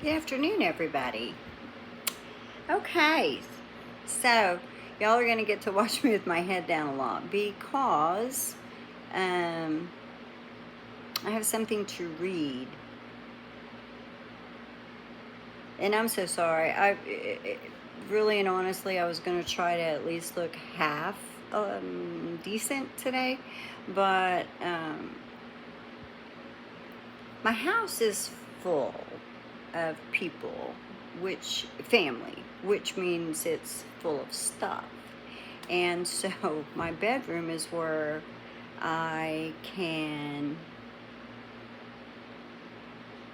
Good afternoon, everybody. Okay, so y'all are gonna get to watch me with my head down a lot because I have something to read, and I'm so sorry. Really and honestly, I was gonna try to at least look half decent today, but my house is full of people, which which means it's full of stuff. And so my bedroom is where I can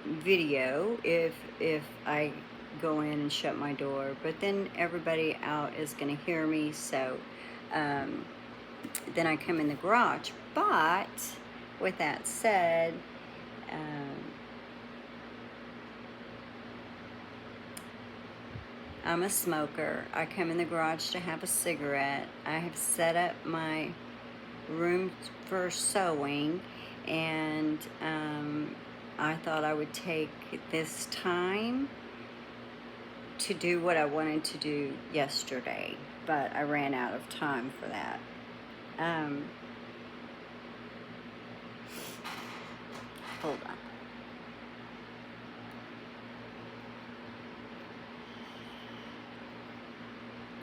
video if I go in and shut my door, but then everybody out is going to hear me, so um, then I come in the garage. But with that said, um, I'm a smoker. I come in the garage to have a cigarette. I have set up my room for sewing, and I thought I would take this time to do what I wanted to do yesterday, but I ran out of time for that. Hold on.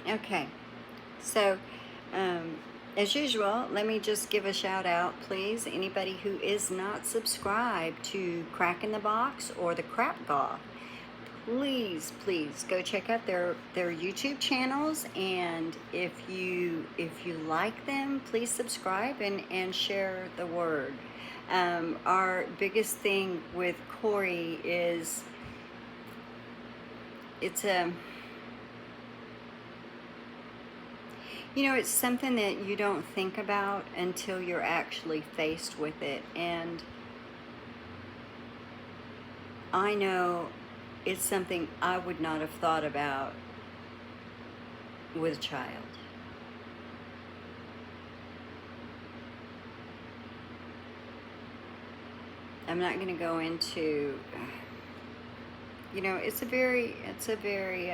Okay, so as usual, let me just give a shout out, please. Anybody who is not subscribed to Crack in the Box or the Crap Goth, please go check out their YouTube channels, and if you like them, please subscribe and share the word. Our biggest thing with Corey is it's it's something that you don't think about until you're actually faced with it. And I know it's something I would not have thought about with a child. I'm not going to go into, it's a very it's a very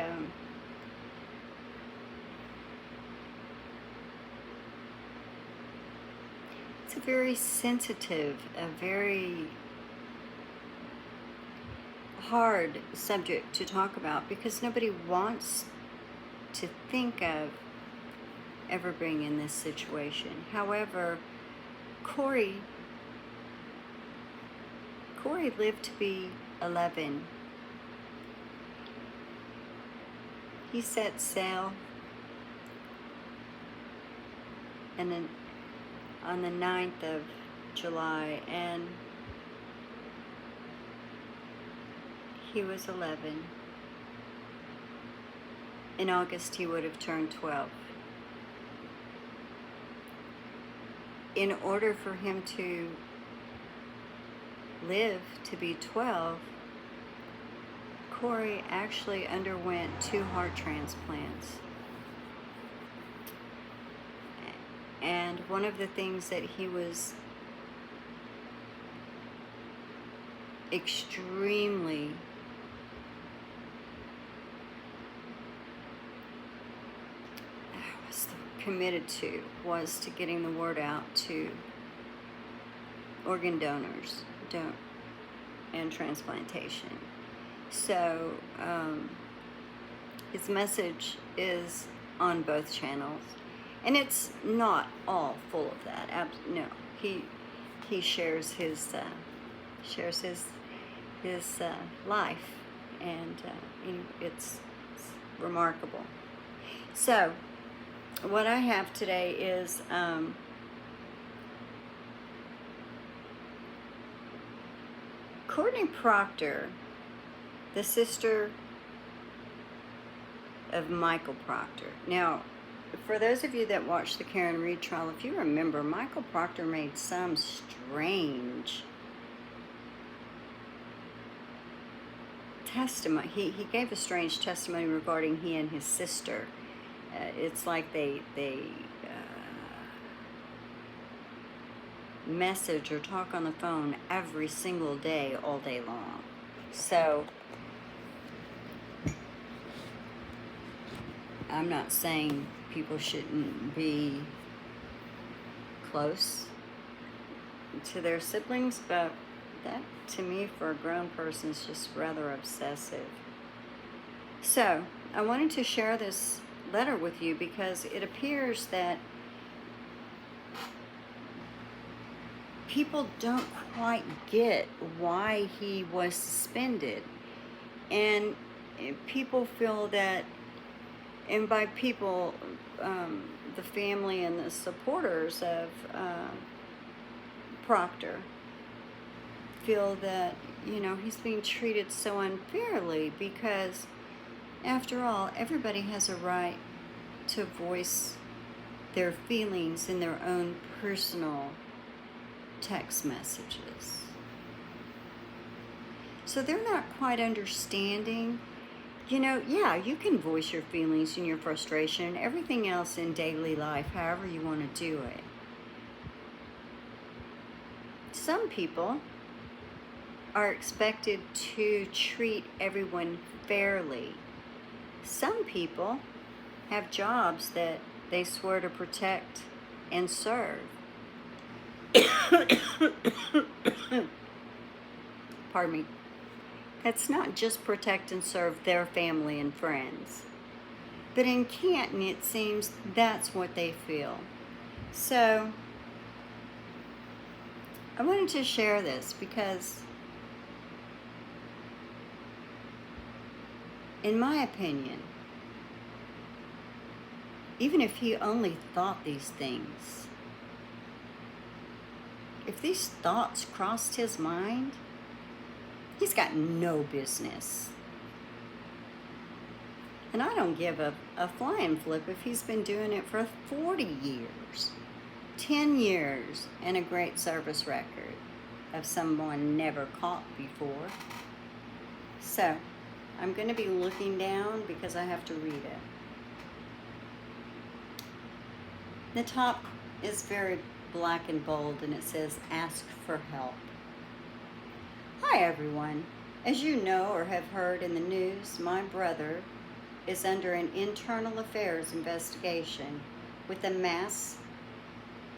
sensitive, a very hard subject to talk about, because nobody wants to think of ever being in this situation. However, Corey lived to be 11. He set sail and then on the 9th of July, and he was 11. In August, he would have turned 12. In order for him to live to be 12, Corey actually underwent 2 heart transplants. And one of the things that he was extremely committed to was to getting the word out to organ donors and transplantation. So his message is on both channels. And it's not all full of that. No, he shares his life, and it's remarkable. So, what I have today is Courtney Proctor, the sister of Michael Proctor. Now, for those of you that watched the Karen Reed trial, if you remember, Michael Proctor made some strange testimony. He gave a strange testimony regarding he and his sister. It's like they message or talk on the phone every single day, all day long. So I'm not saying people shouldn't be close to their siblings, but that, to me, for a grown person, is just rather obsessive. So, I wanted to share this letter with you because it appears that people don't quite get why he was suspended. And people feel that, and by people, the family and the supporters of Proctor feel that, he's being treated so unfairly because, after all, everybody has a right to voice their feelings in their own personal text messages. So they're not quite understanding. Yeah, you can voice your feelings and your frustration and everything else in daily life, however you want to do it. Some people are expected to treat everyone fairly. Some people have jobs that they swear to protect and serve. Pardon me. That's not just protect and serve their family and friends. But in Canton, it seems that's what they feel. So, I wanted to share this because, in my opinion, even if he only thought these things, if these thoughts crossed his mind, he's got no business. And I don't give a flying flip if he's been doing it for 40 years, 10 years, and a great service record of someone never caught before. So, I'm going to be looking down because I have to read it. The top is very black and bold, and it says, "Ask for help." Hi everyone. As you know or have heard in the news, my brother is under an internal affairs investigation with the Mass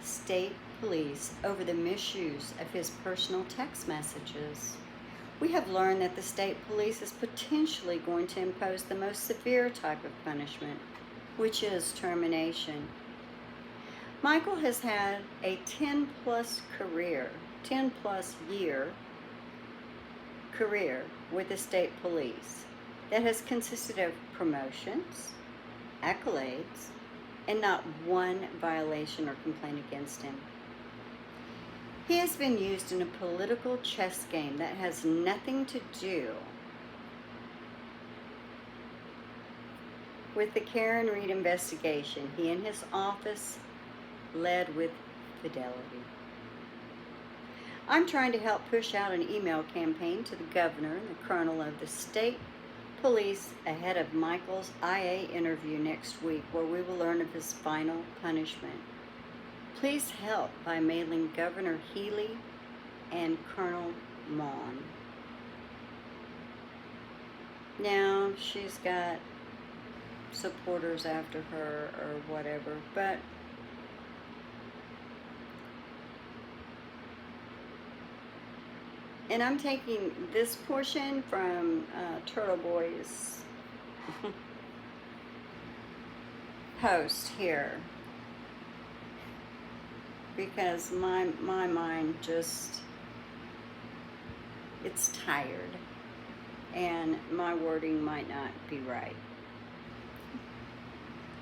State Police over the misuse of his personal text messages. We have learned that the state police is potentially going to impose the most severe type of punishment, which is termination. Michael has had a 10-plus year career with the state police that has consisted of promotions, accolades, and not one violation or complaint against him. He has been used in a political chess game that has nothing to do with the Karen Reed investigation he and his office led with fidelity. I'm trying to help push out an email campaign to the governor and the colonel of the state police ahead of Michael's IA interview next week, where we will learn of his final punishment. Please help by mailing Governor Healy and Colonel Mon. Now, she's got supporters after her or whatever, but and I'm taking this portion from Turtle Boy's post here because my mind just, it's tired and my wording might not be right.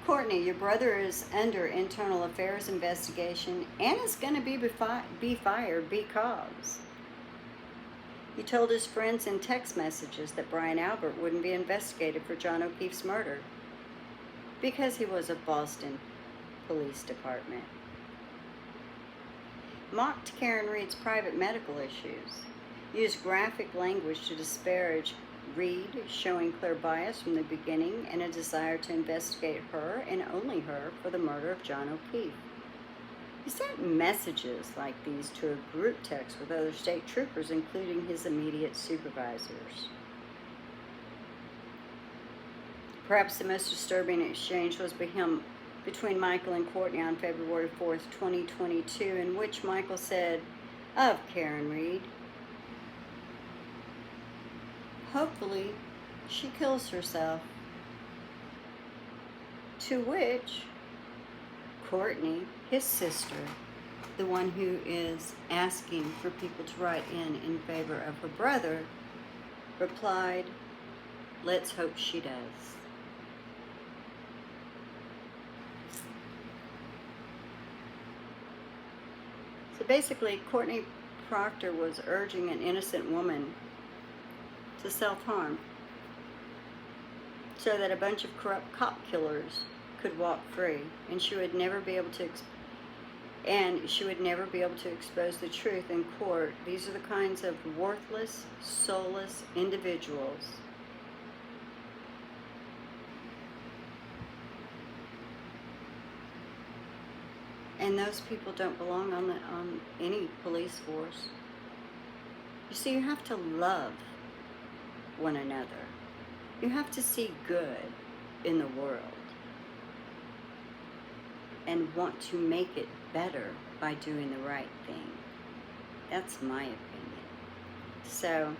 Courtney, your brother is under internal affairs investigation and is going to be fired because he told his friends in text messages that Brian Albert wouldn't be investigated for John O'Keefe's murder because he was a Boston Police Department. Mocked Karen Reed's private medical issues. Used graphic language to disparage Reed, showing clear bias from the beginning and a desire to investigate her and only her for the murder of John O'Keefe. He sent messages like these to a group text with other state troopers, including his immediate supervisors. Perhaps the most disturbing exchange was between Michael and Courtney on February 4th, 2022, in which Michael said of Karen Reed, "Hopefully, she kills herself." To which Courtney, his sister, the one who is asking for people to write in favor of her brother, replied, "Let's hope she does." So basically, Courtney Proctor was urging an innocent woman to self-harm so that a bunch of corrupt cop killers could walk free, and she would never be able to expose the truth in court. These are the kinds of worthless, soulless individuals and those people don't belong on any police force. You see, you have to love one another. You have to see good in the world and want to make it better by doing the right thing. That's my opinion. So,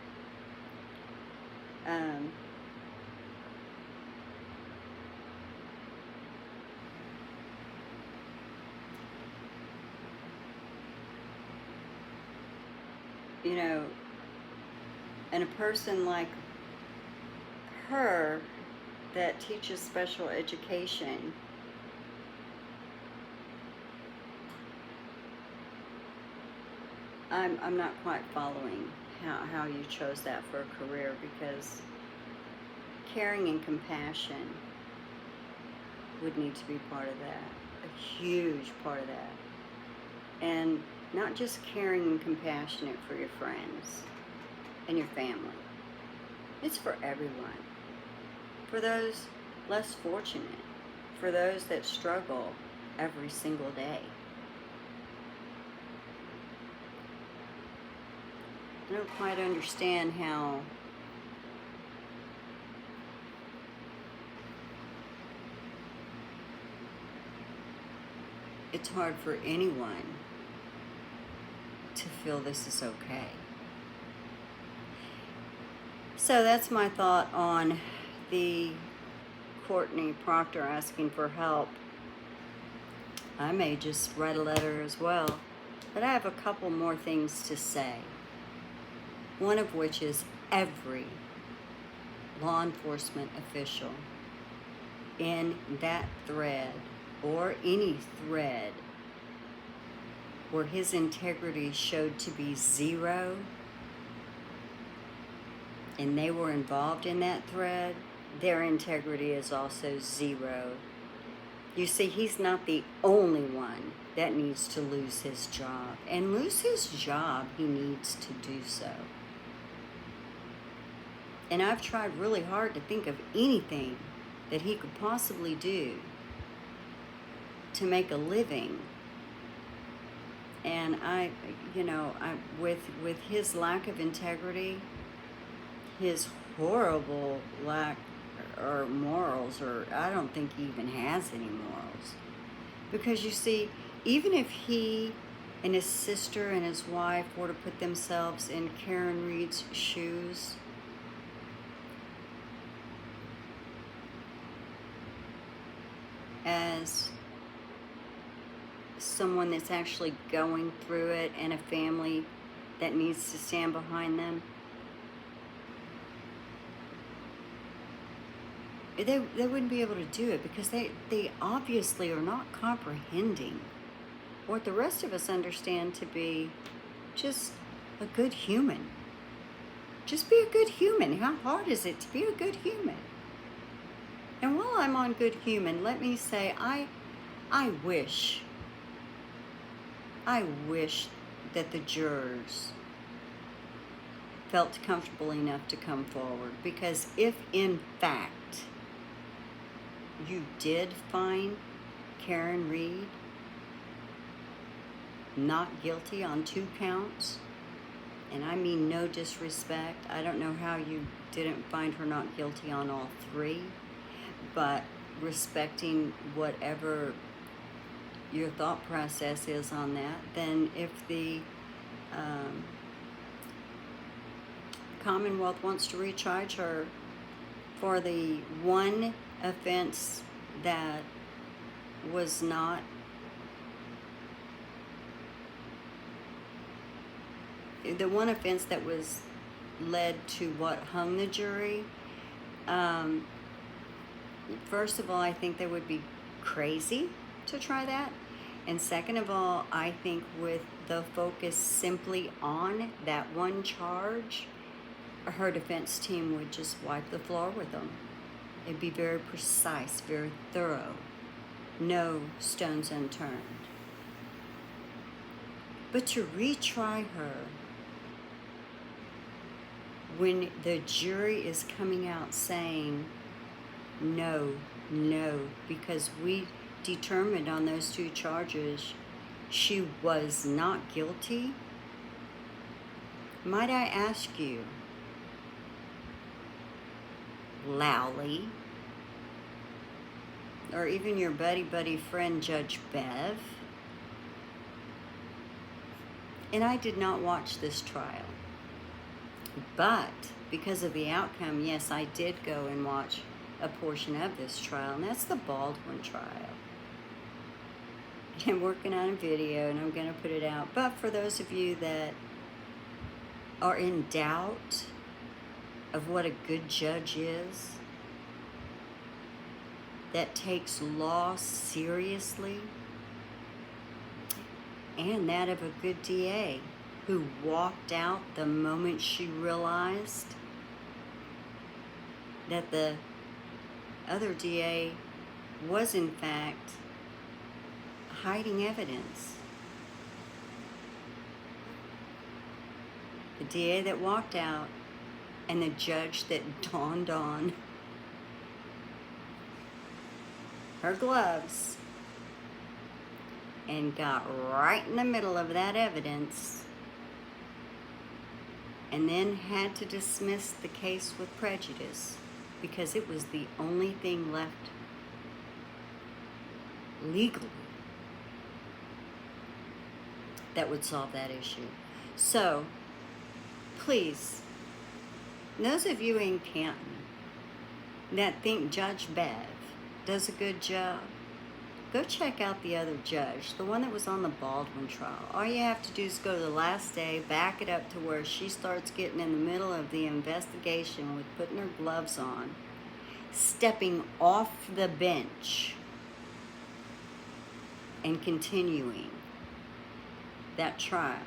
you know, and a person like her that teaches special education, I'm not quite following how you chose that for a career, because caring and compassion would need to be part of that, a huge part of that. And not just caring and compassionate for your friends and your family. It's for everyone. For those less fortunate, for those that struggle every single day. I don't quite understand how it's hard for anyone to feel this is okay. So that's my thought on the Courtney Proctor asking for help. I may just write a letter as well, but I have a couple more things to say. One of which is every law enforcement official in that thread, or any thread where his integrity showed to be zero, and they were involved in that thread, their integrity is also zero. You see, he's not the only one that needs to lose his job. And lose his job, he needs to do so. And I've tried really hard to think of anything that he could possibly do to make a living. And with his lack of integrity, his horrible lack or morals, or I don't think he even has any morals. Because you see, even if he and his sister and his wife were to put themselves in Karen Reed's shoes, as someone that's actually going through it and a family that needs to stand behind them, they wouldn't be able to do it, because they obviously are not comprehending what the rest of us understand to be just a good human. Just be a good human. How hard is it to be a good human? And while I'm on good human, let me say I wish that the jurors felt comfortable enough to come forward, because if in fact you did find Karen Reed not guilty on 2 counts, and I mean no disrespect, I don't know how you didn't find her not guilty on all 3, but respecting whatever your thought process is on that, then if the Commonwealth wants to recharge her for the one offense that was not the one offense that was led to what hung the jury, first of all, I think they would be crazy to try that. And second of all, I think with the focus simply on that one charge, her defense team would just wipe the floor with them. It'd be very precise, very thorough, no stones unturned. But to retry her when the jury is coming out saying, no, because we determined on those two charges she was not guilty. Might I ask you, Lowley, or even your buddy friend Judge Bev, and I did not watch this trial, but because of the outcome, yes, I did go and watch a portion of this trial, and that's the Baldwin trial. I'm working on a video and I'm going to put it out. But for those of you that are in doubt of what a good judge is, that takes law seriously, and that of a good DA who walked out the moment she realized that the other DA was in fact hiding evidence. The DA that walked out and the judge that donned on her gloves and got right in the middle of that evidence and then had to dismiss the case with prejudice because it was the only thing left legally that would solve that issue. So, please, those of you in Canton that think Judge Bev does a good job, go check out the other judge, the one that was on the Baldwin trial. All you have to do is go to the last day, back it up to where she starts getting in the middle of the investigation with putting her gloves on, stepping off the bench, and continuing that trial.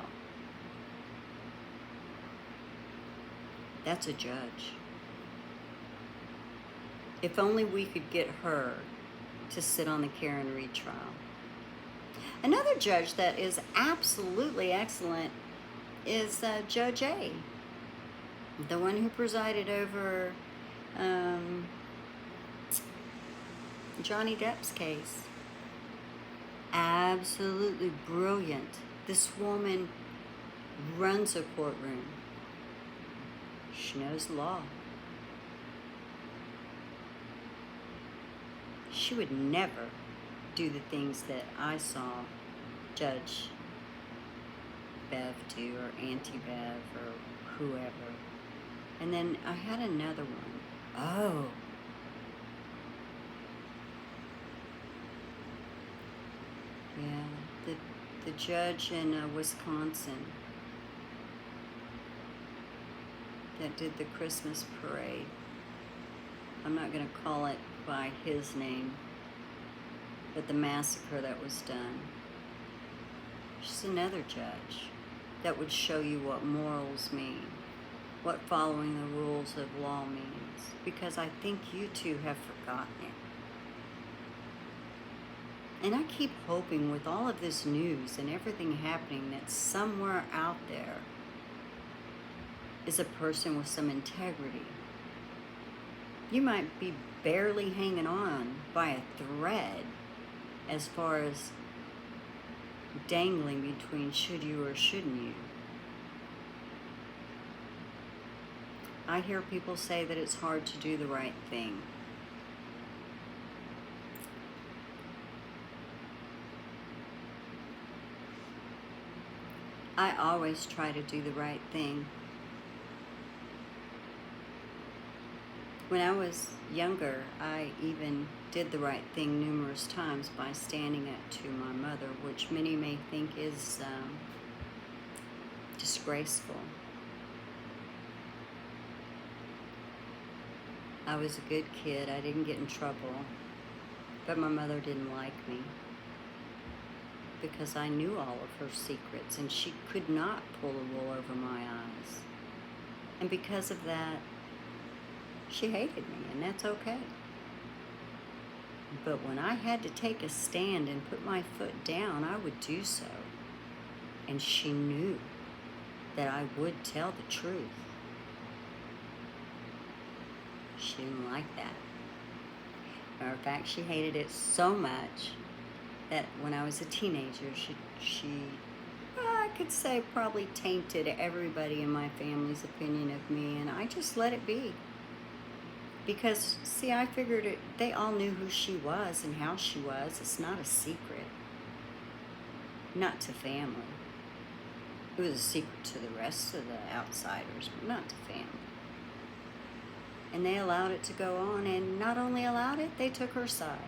That's a judge. If only we could get her to sit on the Karen Reed trial. Another judge that is absolutely excellent is Judge A, the one who presided over Johnny Depp's case. Absolutely brilliant. This woman runs a courtroom. She knows the law. She would never do the things that I saw Judge Bev do, or Auntie Bev, or whoever. And then I had another one. Oh. Yeah, the judge in Wisconsin that did the Christmas parade. I'm not going to call it by his name, but the massacre that was done. She's another judge that would show you what morals mean, what following the rules of law means, because I think you two have forgotten it. And I keep hoping with all of this news and everything happening that somewhere out there is a person with some integrity. You might be barely hanging on by a thread as far as dangling between should you or shouldn't you. I hear people say that it's hard to do the right thing. I always try to do the right thing. When I was younger, I even did the right thing numerous times by standing up to my mother, which many may think is disgraceful. I was a good kid. I didn't get in trouble, but my mother didn't like me because I knew all of her secrets, and she could not pull the wool over my eyes. And because of that, she hated me, and that's okay. But when I had to take a stand and put my foot down, I would do so. And she knew that I would tell the truth. She didn't like that. Matter of fact, she hated it so much that when I was a teenager, she I could say probably tainted everybody in my family's opinion of me, and I just let it be. Because, see, I figured they all knew who she was and how she was. It's not a secret. Not to family. It was a secret to the rest of the outsiders, but not to family. And they allowed it to go on, and not only allowed it, they took her side.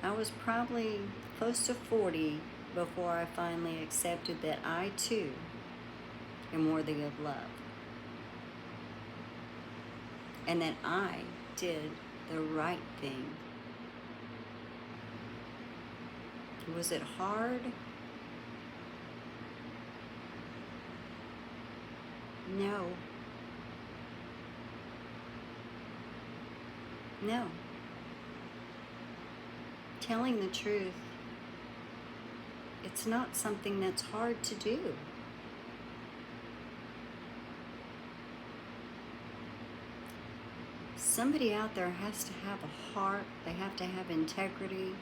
I was probably close to 40 before I finally accepted that I, too, am worthy of love. And that I did the right thing. Was it hard? No. No. Telling the truth, it's not something that's hard to do. Somebody out there has to have a heart, they have to have integrity,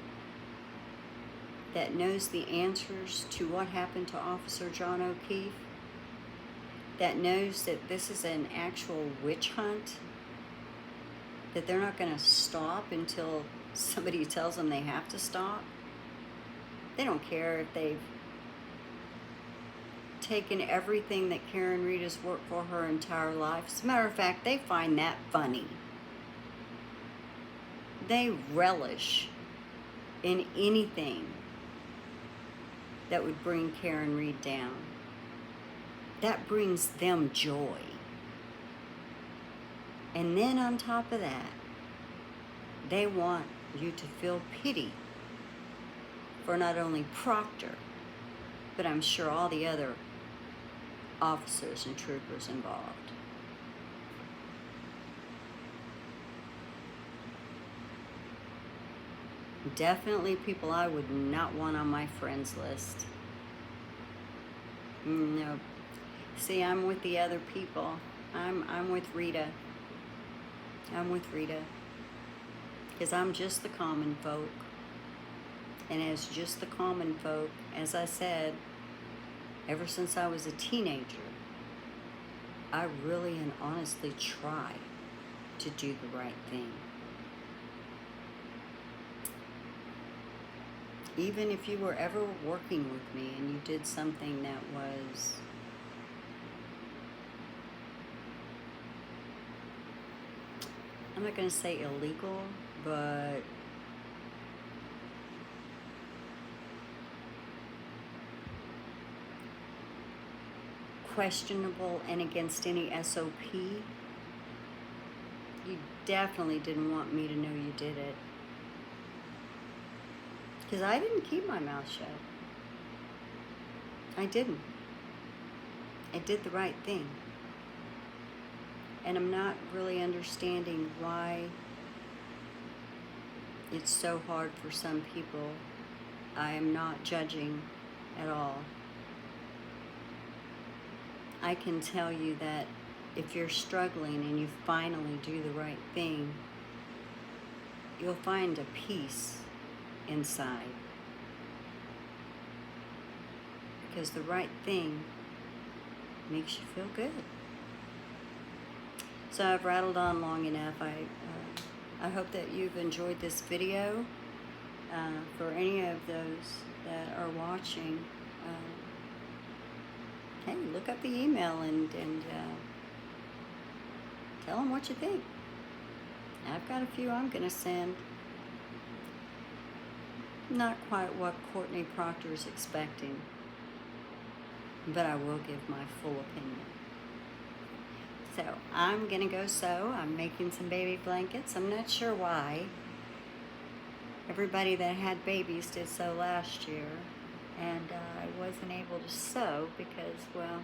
that knows the answers to what happened to Officer John O'Keefe, that knows that this is an actual witch hunt, that they're not going to stop until somebody tells them they have to stop. They don't care if they've taken everything that Karen Reed has worked for her entire life. As a matter of fact, they find that funny. They relish in anything that would bring Karen Reed down. That brings them joy. And then on top of that, they want you to feel pity for not only Proctor, but I'm sure all the other officers and troopers involved. Definitely people I would not want on my friends list. No. See, I'm with the other people. I'm with Rita. I'm with Rita. Because I'm just the common folk. And as just the common folk, as I said, ever since I was a teenager, I really and honestly try to do the right thing. Even if you were ever working with me and you did something that was I'm not going to say illegal, but questionable and against any SOP, you definitely didn't want me to know you did it. Because I didn't keep my mouth shut. I didn't. I did the right thing. And I'm not really understanding why it's so hard for some people. I am not judging at all. I can tell you that if you're struggling and you finally do the right thing, you'll find a peace inside. Because the right thing makes you feel good. So I've rattled on long enough. I hope that you've enjoyed this video. for any of those that are watching, hey, look up the email and tell them what you think. I've got a few I'm going to send. Not quite what Courtney Proctor is expecting, but I will give my full opinion. So I'm going to go sew. I'm making some baby blankets. I'm not sure why. Everybody that had babies did sew last year, and I wasn't able to sew because, well,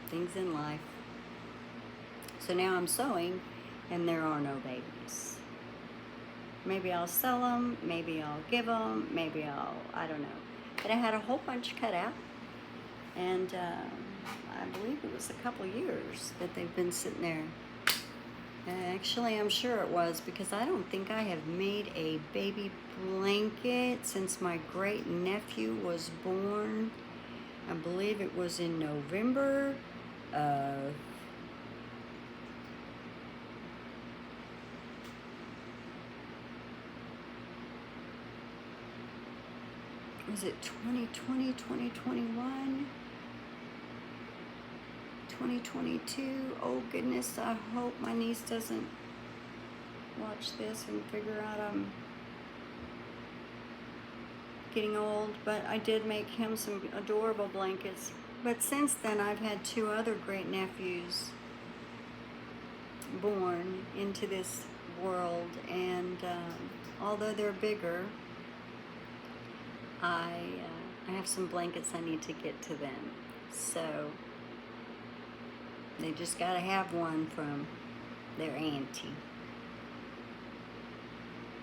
things in life. So now I'm sewing, and there are no babies. Maybe I'll sell them, maybe I'll give them, maybe I don't know. But I had a whole bunch cut out, and I believe it was a couple years that they've been sitting there. Actually, I'm sure it was, because I don't think I have made a baby blanket since my great nephew was born. I believe it was in November of was it 2020, 2021, 2022? Oh goodness, I hope my niece doesn't watch this and figure out I'm getting old. But I did make him some adorable blankets. But since then, I've had two other great nephews born into this world, and although they're bigger, I have some blankets I need to get to them. So they just got to have one from their auntie.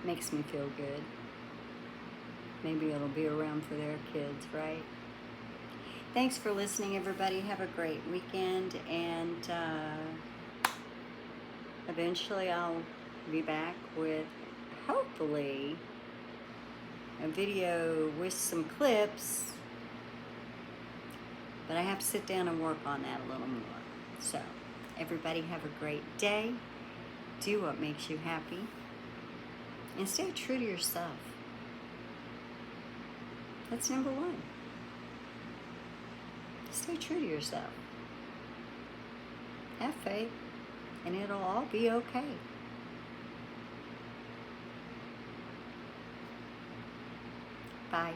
Makes me feel good. Maybe it'll be around for their kids, right? Thanks for listening, everybody. Have a great weekend, and eventually I'll be back with, hopefully, a video with some clips, but I have to sit down and work on that a little more. So, everybody have a great day. Do what makes you happy, and stay true to yourself. That's number one. Stay true to yourself. Have faith, and it'll all be okay. Bye.